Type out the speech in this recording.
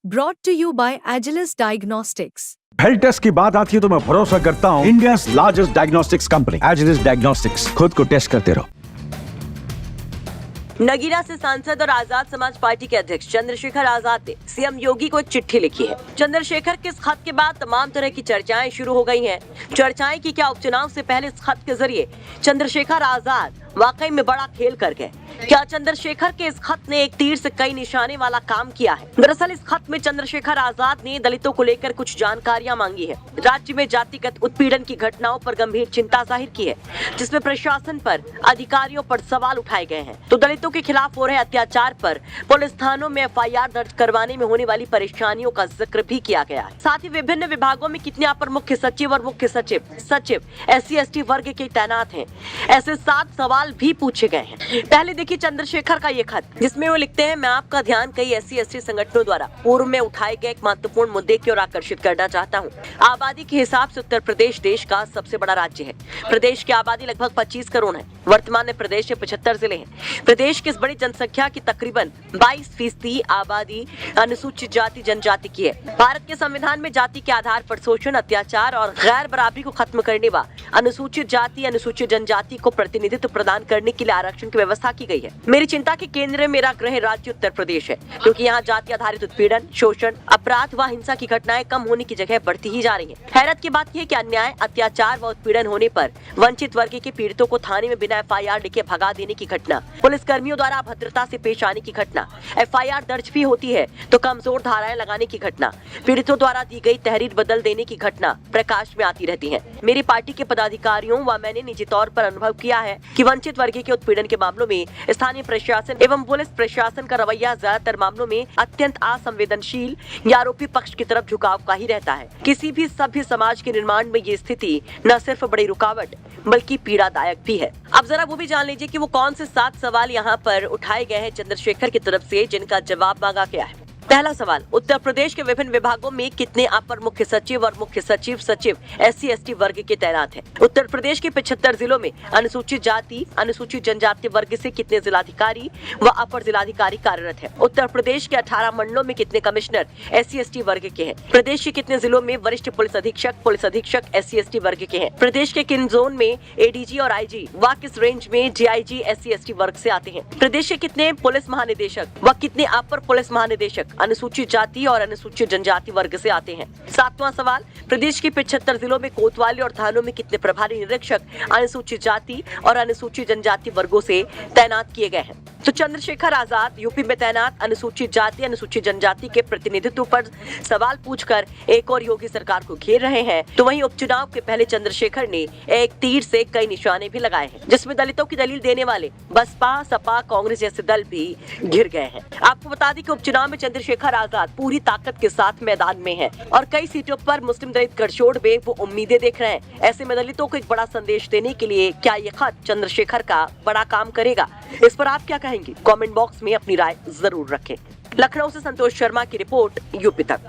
Brought to you by Agilus Diagnostics. Health test की बात आती है तो मैं भरोसा करता हूँ India largest diagnostics company Agilus diagnostics. खुद को टेस्ट करते रहो। नगीना से सांसद और आजाद समाज पार्टी के अध्यक्ष चंद्रशेखर आजाद ने सीएम योगी को एक चिट्ठी लिखी है। चंद्रशेखर के इस खत के बाद तमाम तरह की चर्चाएं शुरू हो गई हैं। चर्चाएं की क्या उपचुनाव से पहले इस खत के जरिए चंद्रशेखर आजाद वाकई में बड़ा खेल कर गए। क्या चंद्रशेखर के इस खत ने एक तीर से कई निशाने वाला काम किया है? दरअसल इस खत में चंद्रशेखर आजाद ने दलितों को लेकर कुछ जानकारियां मांगी है। राज्य में जातिगत उत्पीड़न की घटनाओं पर गंभीर चिंता जाहिर की है, जिसमें प्रशासन पर, अधिकारियों पर सवाल उठाए गए हैं। तो दलितों के खिलाफ हो रहे अत्याचार पर पुलिस थानों में एफआईआर दर्ज करवाने में होने वाली परेशानियों का जिक्र भी किया गया है। साथ ही विभिन्न विभागों में कितने अपर मुख्य सचिव और मुख्य सचिव SC/ST वर्ग के तैनात हैं, ऐसे 7 सवाल भी पूछे गए हैं। पहले देखिए चंद्रशेखर का ये खत, जिसमें वो लिखते हैं, मैं आपका ध्यान कई SC/ST संगठनों द्वारा पूर्व में उठाए गए एक महत्वपूर्ण मुद्दे की ओर आकर्षित करना चाहता हूँ। आबादी के हिसाब से उत्तर प्रदेश देश का सबसे बड़ा राज्य है। प्रदेश की आबादी लगभग 25 करोड़ है। वर्तमान में प्रदेश में 75 जिले हैं। प्रदेश की इस बड़ी जनसंख्या की तकरीबन 22% आबादी अनुसूचित जाति जनजाति की है। भारत के संविधान में जाति के आधार पर शोषण, अत्याचार और गैर बराबरी को खत्म करने व अनुसूचित जाति, अनुसूचित जनजाति को प्रतिनिधित्व प्रदान करने के लिए आरक्षण की व्यवस्था की गई है। मेरी चिंता के केंद्र में मेरा गृह राज्य उत्तर प्रदेश है, क्योंकि यहाँ जाति आधारित उत्पीड़न, शोषण, अपराध व हिंसा की घटनाएं कम होने की जगह बढ़ती ही जा रही हैं। हैरत की बात यह है कि अन्याय, अत्याचार व उत्पीड़न होने पर वंचित वर्ग के पीड़ितों को थाने में बिना FIR लिखे भगा देने की घटना, पुलिस कर्मियों द्वारा अभद्रता से पेश आने की घटना, FIR दर्ज भी होती है तो कमजोर धाराएं लगाने की घटना, पीड़ितों द्वारा दी गई तहरीर बदल देने की घटना प्रकाश में आती रहती है। मेरी पार्टी के पदाधिकारियों व मैंने निजी तौर पर अनुभव किया है कि वंचित वर्ग के उत्पीड़न के मामलों में स्थानीय प्रशासन एवं पुलिस प्रशासन का रवैया ज्यादातर मामलों में अत्यंत असंवेदनशील या आरोपी पक्ष की तरफ झुकाव का ही रहता है। किसी भी सभ्य समाज के निर्माण में ये स्थिति न सिर्फ बड़ी रुकावट बल्कि पीड़ादायक भी है। अब जरा वो भी जान लीजिए कि वो कौन से 7 सवाल यहाँ पर उठाए गए हैं चंद्रशेखर की तरफ से, जिनका जवाब मांगा गया है। पहला सवाल, उत्तर प्रदेश के विभिन्न विभागों में कितने अपर मुख्य सचिव और मुख्य सचिव SC/ST वर्ग के तैनात हैं? उत्तर प्रदेश के 75 जिलों में अनुसूचित जाति, अनुसूचित जनजाति वर्ग से कितने जिलाधिकारी व अपर जिलाधिकारी कार्यरत हैं? उत्तर प्रदेश के 18 मंडलों में कितने कमिश्नर SC/ST वर्ग के हैं? प्रदेश के कितने जिलों में वरिष्ठ पुलिस अधीक्षक SC/ST वर्ग के हैं? प्रदेश के किन जोन में ADG और IG व किस रेंज में DIG SC/ST वर्ग से आते हैं? प्रदेश के कितने पुलिस महानिदेशक व कितने अपर पुलिस महानिदेशक अनुसूचित जाति और अनुसूचित जनजाति वर्ग से आते हैं? 7वां सवाल, प्रदेश के 75 जिलों में कोतवाली और थानों में कितने प्रभारी निरीक्षक अनुसूचित जाति और अनुसूचित जनजाति वर्गों से तैनात किए गए हैं? तो चंद्रशेखर आजाद यूपी में तैनात अनुसूचित जाति, अनुसूचित जनजाति के प्रतिनिधित्व पर सवाल पूछकर एक और योगी सरकार को घेर रहे हैं, तो वहीं उपचुनाव के पहले चंद्रशेखर ने एक तीर से कई निशाने भी लगाए हैं, जिसमें दलितों की दलील देने वाले बसपा, सपा, कांग्रेस जैसे दल भी घिर गए हैं। आपको बता दें कि उपचुनाव में चंद्रशेखर आजाद पूरी ताकत के साथ मैदान में है और कई सीटों पर मुस्लिम दलित गठजोड़ में वो उम्मीदें देख रहे हैं। ऐसे में दलितों को एक बड़ा संदेश देने के लिए क्या ये खत चंद्रशेखर का बड़ा काम करेगा? इस पर आप क्या कहेंगे? कमेंट बॉक्स में अपनी राय जरूर रखें। लखनऊ से संतोष शर्मा की रिपोर्ट, यूपी तक।